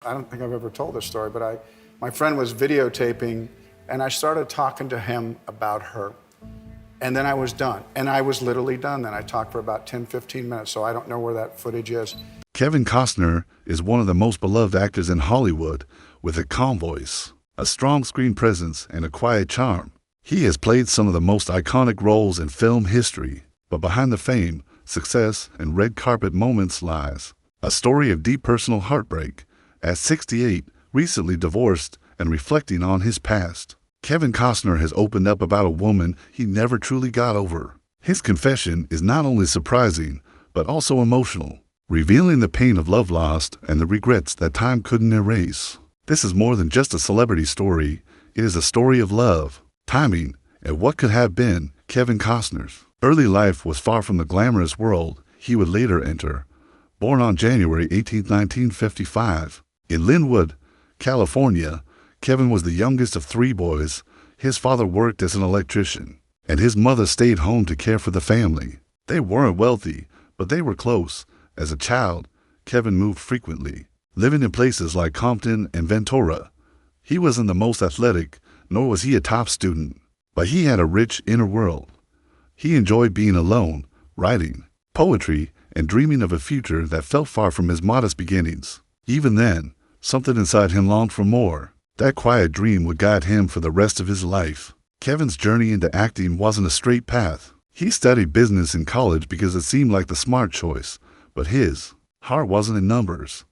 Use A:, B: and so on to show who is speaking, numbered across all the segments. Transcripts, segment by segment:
A: I don't think I've ever told this story, but my friend was videotaping, and I started talking to him about her. And then I was done. And I was literally done. Then I talked for about 10, 15 minutes, so I don't know where that footage is.
B: Kevin Costner is one of the most beloved actors in Hollywood, with a calm voice, a strong screen presence, and a quiet charm. He has played some of the most iconic roles in film history, but behind the fame, success, and red carpet moments lies a story of deep personal heartbreak. At 68, recently divorced and reflecting on his past, Kevin Costner has opened up about a woman he never truly got over. His confession is not only surprising, but also emotional, revealing the pain of love lost and the regrets that time couldn't erase. This is more than just a celebrity story. It is a story of love, timing, and what could have been. Kevin Costner's early life was far from the glamorous world he would later enter. Born on January 18, 1955, in Linwood, California, Kevin was the youngest of three boys. His father worked as an electrician, and his mother stayed home to care for the family. They weren't wealthy, but they were close. As a child, Kevin moved frequently, living in places like Compton and Ventura. He wasn't the most athletic, nor was he a top student, but he had a rich inner world. He enjoyed being alone, writing, poetry, and dreaming of a future that felt far from his modest beginnings. Even then, something inside him longed for more. That quiet dream would guide him for the rest of his life. Kevin's journey into acting wasn't a straight path. He studied business in college because it seemed like the smart choice, but his heart wasn't in numbers.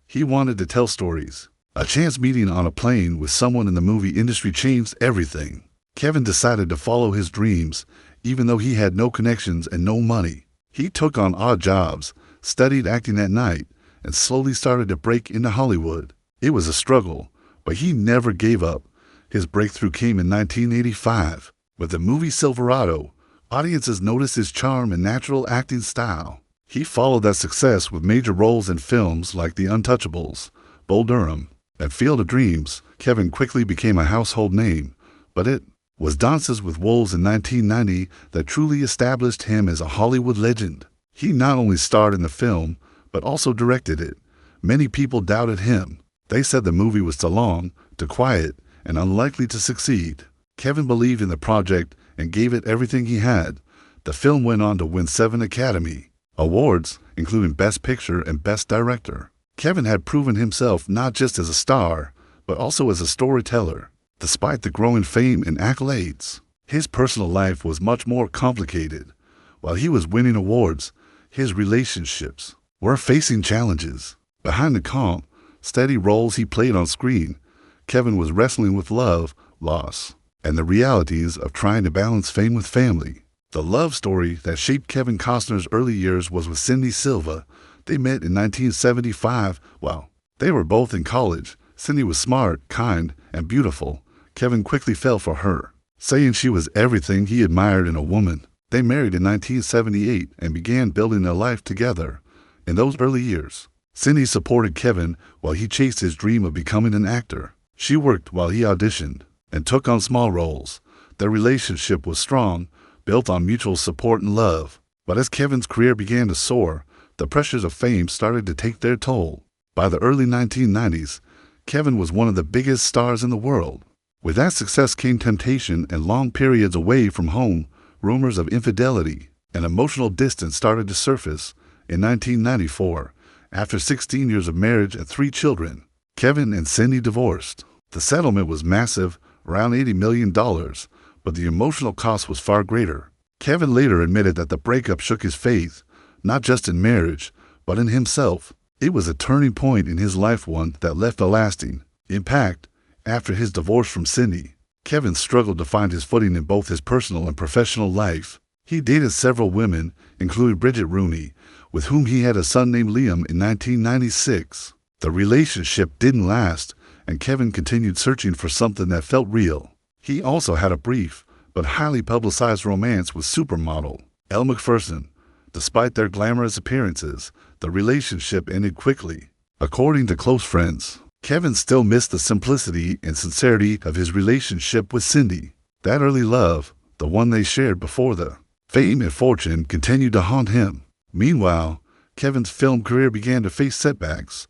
B: He wanted to tell stories. A chance meeting on a plane with someone in the movie industry changed everything. Kevin decided to follow his dreams, even though he had no connections and no money. He took on odd jobs, studied acting at night, and slowly started to break into Hollywood. It was a struggle, but he never gave up. His breakthrough came in 1985. With the movie Silverado, audiences noticed his charm and natural acting style. He followed that success with major roles in films like The Untouchables, Bull Durham, and Field of Dreams. Kevin quickly became a household name, but it was Dances with Wolves in 1990 that truly established him as a Hollywood legend. He not only starred in the film, but also directed it. Many people doubted him. They said the movie was too long, too quiet, and unlikely to succeed. Kevin believed in the project and gave it everything he had. The film went on to win 7 Academy Awards, including Best Picture and Best Director. Kevin had proven himself not just as a star, but also as a storyteller. Despite the growing fame and accolades, his personal life was much more complicated. While he was winning awards, his relationships were facing challenges. Behind the calm, steady roles he played on screen, Kevin was wrestling with love, loss, and the realities of trying to balance fame with family. The love story that shaped Kevin Costner's early years was with Cindy Silva. They met in 1975 while they were both in college. Cindy was smart, kind, and beautiful. Kevin quickly fell for her, saying she was everything he admired in a woman. They married in 1978 and began building a life together. In those early years, Cindy supported Kevin while he chased his dream of becoming an actor. She worked while he auditioned and took on small roles. Their relationship was strong, built on mutual support and love. But as Kevin's career began to soar, the pressures of fame started to take their toll. By the early 1990s, Kevin was one of the biggest stars in the world. With that success came temptation and long periods away from home. Rumors of infidelity and emotional distance started to surface. In 1994, after 16 years of marriage and 3 children, Kevin and Cindy divorced. The settlement was massive, around $80 million, but the emotional cost was far greater. Kevin later admitted that the breakup shook his faith, not just in marriage, but in himself. It was a turning point in his life, one that left a lasting impact. After his divorce from Cindy, Kevin struggled to find his footing in both his personal and professional life. He dated several women, including Bridget Rooney, with whom he had a son named Liam in 1996. The relationship didn't last, and Kevin continued searching for something that felt real. He also had a brief but highly publicized romance with supermodel Elle Macpherson. Despite their glamorous appearances, the relationship ended quickly. According to close friends, Kevin still missed the simplicity and sincerity of his relationship with Cindy. That early love, the one they shared before the fame and fortune, continued to haunt him. Meanwhile, Kevin's film career began to face setbacks.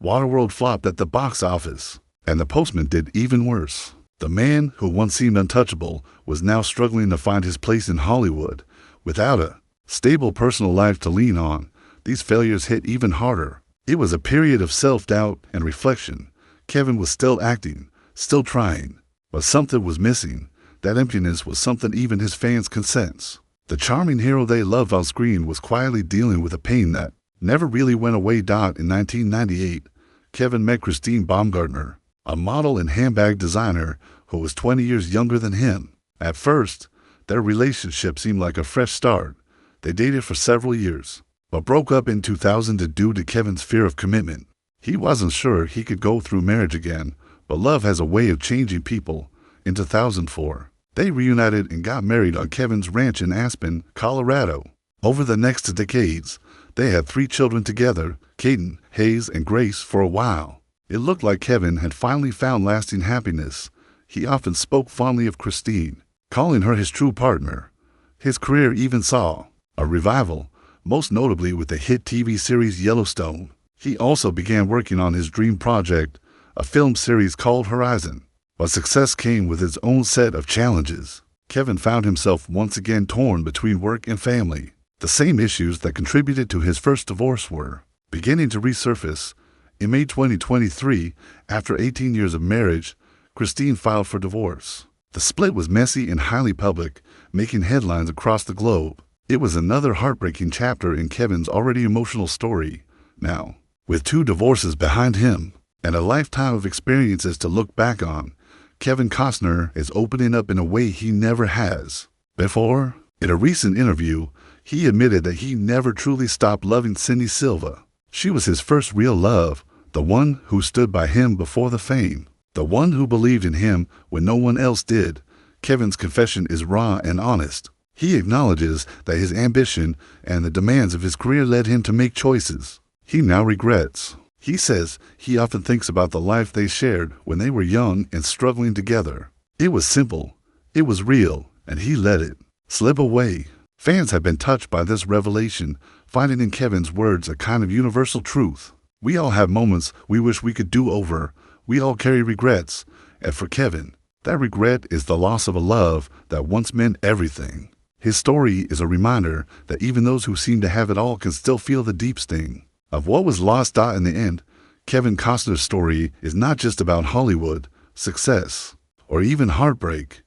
B: Waterworld flopped at the box office, and The Postman did even worse. The man who once seemed untouchable was now struggling to find his place in Hollywood. Without a stable personal life to lean on, these failures hit even harder. It was a period of self-doubt and reflection. Kevin was still acting, still trying, but something was missing. That emptiness was something even his fans could sense. The charming hero they loved on screen was quietly dealing with a pain that never really went away. In 1998, Kevin met Christine Baumgartner, a model and handbag designer who was 20 years younger than him. At first, their relationship seemed like a fresh start. They dated for several years, but broke up in 2000 due to Kevin's fear of commitment. He wasn't sure he could go through marriage again, but love has a way of changing people. In 2004, they reunited and got married on Kevin's ranch in Aspen, Colorado. Over the next decades, they had 3 children together, Caden, Hayes, and Grace. For a while, it looked like Kevin had finally found lasting happiness. He often spoke fondly of Christine, calling her his true partner. His career even saw a revival, most notably with the hit TV series Yellowstone. He also began working on his dream project, a film series called Horizon. But success came with its own set of challenges. Kevin found himself once again torn between work and family. The same issues that contributed to his first divorce were beginning to resurface. In May 2023, after 18 years of marriage, Christine filed for divorce. The split was messy and highly public, making headlines across the globe. It was another heartbreaking chapter in Kevin's already emotional story. Now, with 2 divorces behind him and a lifetime of experiences to look back on, Kevin Costner is opening up in a way he never has before. In a recent interview, he admitted that he never truly stopped loving Cindy Silva. She was his first real love, the one who stood by him before the fame, the one who believed in him when no one else did. Kevin's confession is raw and honest. He acknowledges that his ambition and the demands of his career led him to make choices he now regrets. He says he often thinks about the life they shared when they were young and struggling together. It was simple, it was real, and he let it slip away. Fans have been touched by this revelation, finding in Kevin's words a kind of universal truth. We all have moments we wish we could do over. We all carry regrets. And for Kevin, that regret is the loss of a love that once meant everything. His story is a reminder that even those who seem to have it all can still feel the deep sting of what was lost. In the end, Kevin Costner's story is not just about Hollywood, success, or even heartbreak.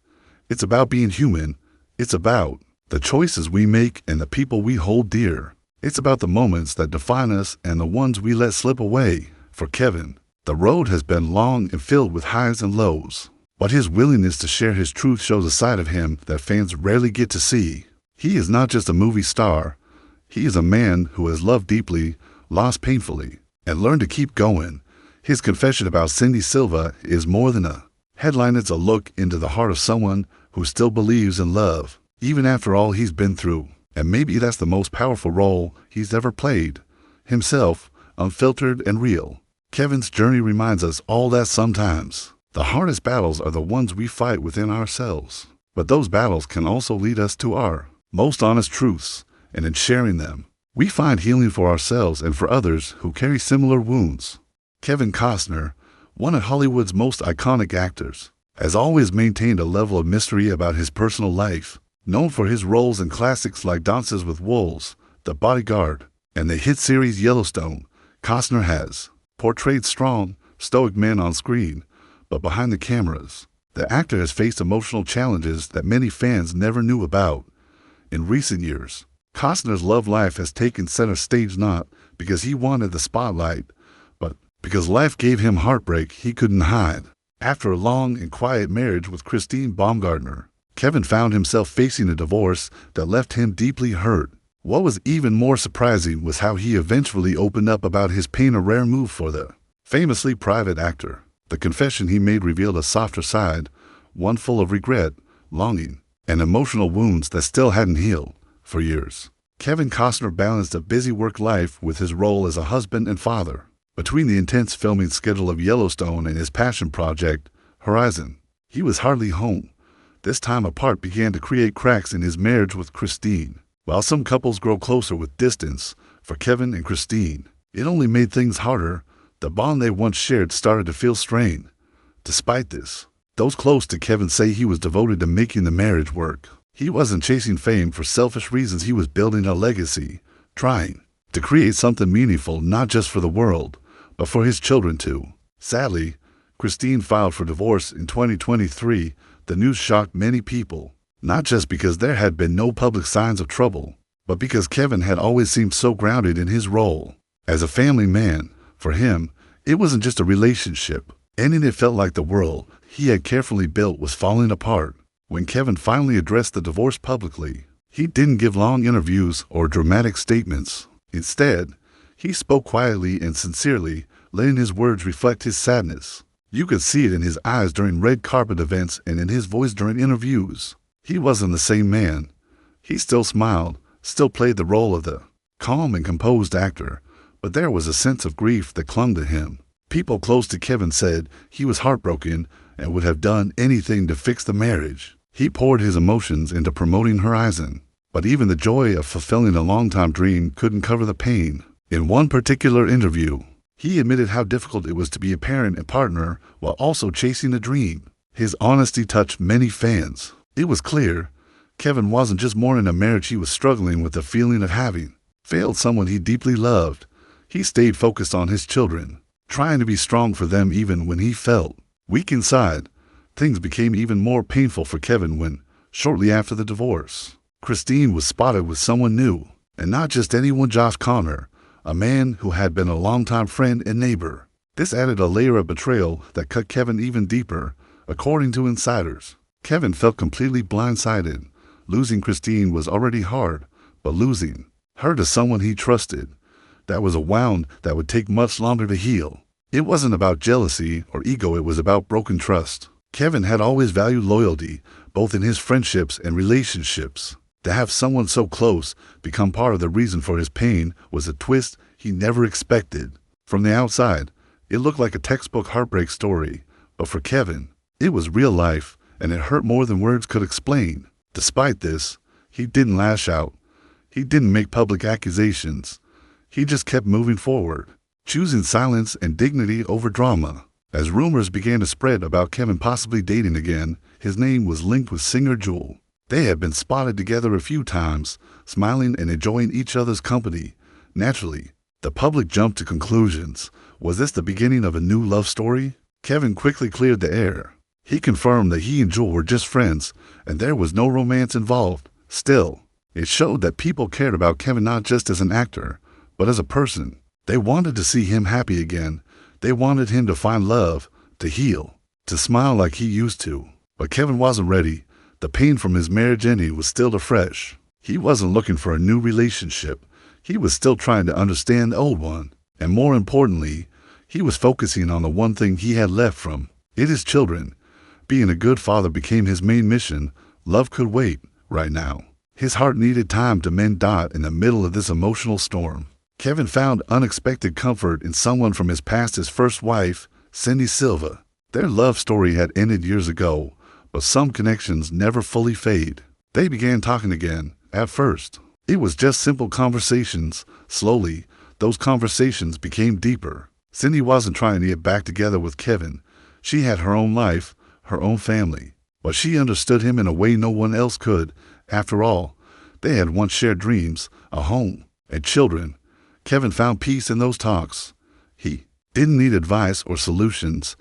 B: It's about being human. It's about the choices we make and the people we hold dear. It's about the moments that define us and the ones we let slip away. For Kevin, the road has been long and filled with highs and lows, but his willingness to share his truth shows a side of him that fans rarely get to see. He is not just a movie star. He is a man who has loved deeply, lost painfully, and learned to keep going. His confession about Cindy Silva is more than a headline. It's a look into the heart of someone who still believes in love, even after all he's been through. And maybe that's the most powerful role he's ever played. Himself, unfiltered and real. Kevin's journey reminds us all that sometimes the hardest battles are the ones we fight within ourselves. But those battles can also lead us to our most honest truths, and in sharing them, we find healing for ourselves and for others who carry similar wounds. Kevin Costner, one of Hollywood's most iconic actors, has always maintained a level of mystery about his personal life. Known for his roles in classics like Dances with Wolves, The Bodyguard, and the hit series Yellowstone, Costner has portrayed strong, stoic men on screen, but behind the cameras, the actor has faced emotional challenges that many fans never knew about. In recent years, Costner's love life has taken center stage not because he wanted the spotlight, but because life gave him heartbreak he couldn't hide. After a long and quiet marriage with Christine Baumgartner, Kevin found himself facing a divorce that left him deeply hurt. What was even more surprising was how he eventually opened up about his pain, a rare move for the famously private actor. The confession he made revealed a softer side, one full of regret, longing, and emotional wounds that still hadn't healed. For years, Kevin Costner balanced a busy work life with his role as a husband and father. Between the intense filming schedule of Yellowstone and his passion project, Horizon, he was hardly home. This time apart began to create cracks in his marriage with Christine. While some couples grow closer with distance, for Kevin and Christine, it only made things harder. The bond they once shared started to feel strained. Despite this, those close to Kevin say he was devoted to making the marriage work. He wasn't chasing fame for selfish reasons. He was building a legacy, trying to create something meaningful not just for the world, but for his children too. Sadly, Christine filed for divorce in 2023. The news shocked many people, not just because there had been no public signs of trouble, but because Kevin had always seemed so grounded in his role as a family man. For him, it wasn't just a relationship. Ending it felt like the world he had carefully built was falling apart. When Kevin finally addressed the divorce publicly, he didn't give long interviews or dramatic statements. Instead, he spoke quietly and sincerely, letting his words reflect his sadness. You could see it in his eyes during red carpet events and in his voice during interviews. He wasn't the same man. He still smiled, still played the role of the calm and composed actor, but there was a sense of grief that clung to him. People close to Kevin said he was heartbroken and would have done anything to fix the marriage. He poured his emotions into promoting Horizon, but even the joy of fulfilling a longtime dream couldn't cover the pain. In one particular interview, he admitted how difficult it was to be a parent and partner while also chasing a dream. His honesty touched many fans. It was clear Kevin wasn't just mourning a marriage. He was struggling with the feeling of having failed someone he deeply loved. He stayed focused on his children, trying to be strong for them even when he felt weak inside. Things became even more painful for Kevin when, shortly after the divorce, Christine was spotted with someone new, and not just anyone. Josh Connor, a man who had been a longtime friend and neighbor. This added a layer of betrayal that cut Kevin even deeper. According to insiders, Kevin felt completely blindsided. Losing Christine was already hard, but losing her to someone he trusted, that was a wound that would take much longer to heal. It wasn't about jealousy or ego, it was about broken trust. Kevin had always valued loyalty, both in his friendships and relationships. To have someone so close become part of the reason for his pain was a twist he never expected. From the outside, it looked like a textbook heartbreak story, but for Kevin, it was real life, and it hurt more than words could explain. Despite this, he didn't lash out. He didn't make public accusations. He just kept moving forward, choosing silence and dignity over drama. As rumors began to spread about Kevin possibly dating again, his name was linked with singer Jewel. They had been spotted together a few times, smiling and enjoying each other's company. Naturally, the public jumped to conclusions. Was this the beginning of a new love story? Kevin quickly cleared the air. He confirmed that he and Jewel were just friends, and there was no romance involved. Still, it showed that people cared about Kevin not just as an actor, but as a person. They wanted to see him happy again. They wanted him to find love, to heal, to smile like he used to. But Kevin wasn't ready. The pain from his marriage ending was still fresh. He wasn't looking for a new relationship. He was still trying to understand the old one. And more importantly, he was focusing on the one thing he had left from it, his children. Being a good father became his main mission. Love could wait right now. His heart needed time to mend. In the middle of this emotional storm, Kevin found unexpected comfort in someone from his past, his first wife, Cindy Silva. Their love story had ended years ago, but some connections never fully fade. They began talking again. At first, it was just simple conversations. Slowly, those conversations became deeper. Cindy wasn't trying to get back together with Kevin. She had her own life, her own family, but she understood him in a way no one else could. After all, they had once shared dreams, a home, and children. Kevin found peace in those talks. He didn't need advice or solutions.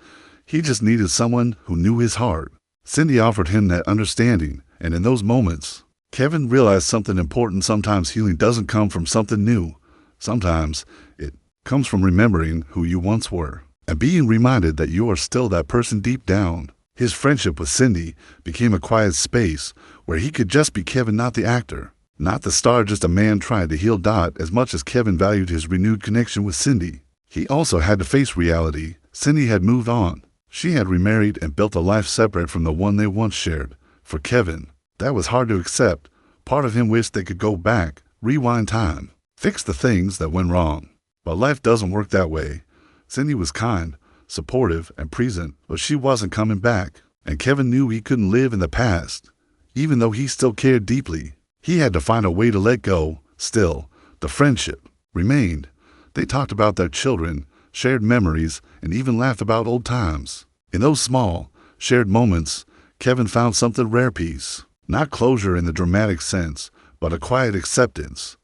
B: He just needed someone who knew his heart. Cindy offered him that understanding, and in those moments, Kevin realized something important. Sometimes healing doesn't come from something new. Sometimes it comes from remembering who you once were and being reminded that you are still that person deep down. His friendship with Cindy became a quiet space where he could just be Kevin, not the actor, not the star, just a man trying to heal. As much as Kevin valued his renewed connection with Cindy, he also had to face reality. Cindy had moved on. She had remarried and built a life separate from the one they once shared. For Kevin, that was hard to accept. Part of him wished they could go back, rewind time, fix the things that went wrong. But life doesn't work that way. Cindy was kind, supportive, and present, but she wasn't coming back. And Kevin knew he couldn't live in the past. Even though he still cared deeply, he had to find a way to let go. Still, the friendship remained. They talked about their children, shared memories, and even laughed about old times. In those small, shared moments, Kevin found something rare: peace. Not closure in the dramatic sense, but a quiet acceptance.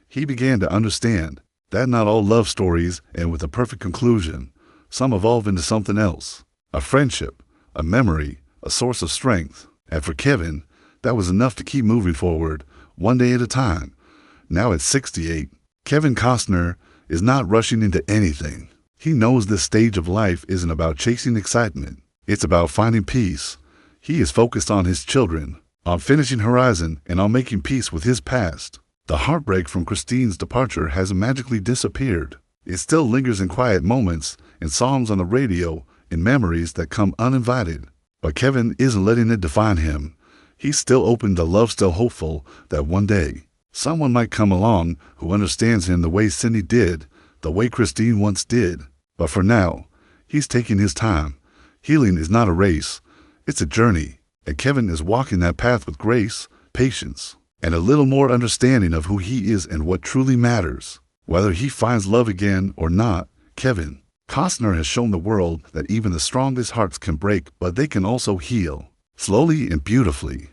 B: He began to understand that not all love stories end with a perfect conclusion. Some evolve into something else: a friendship, a memory, a source of strength. And for Kevin, that was enough to keep moving forward, one day at a time. Now at 68, Kevin Costner is not rushing into anything. He knows this stage of life isn't about chasing excitement. It's about finding peace. He is focused on his children, on finishing Horizon, and on making peace with his past. The heartbreak from Christine's departure hasn't magically disappeared. It still lingers in quiet moments, in songs on the radio, in memories that come uninvited. But Kevin isn't letting it define him. He's still open to love, still hopeful that one day someone might come along who understands him the way Cindy did, the way Christine once did. But for now, he's taking his time. Healing is not a race, it's a journey. And Kevin is walking that path with grace, patience, and a little more understanding of who he is and what truly matters. Whether he finds love again or not, Kevin Costner has shown the world that even the strongest hearts can break, but they can also heal, slowly and beautifully.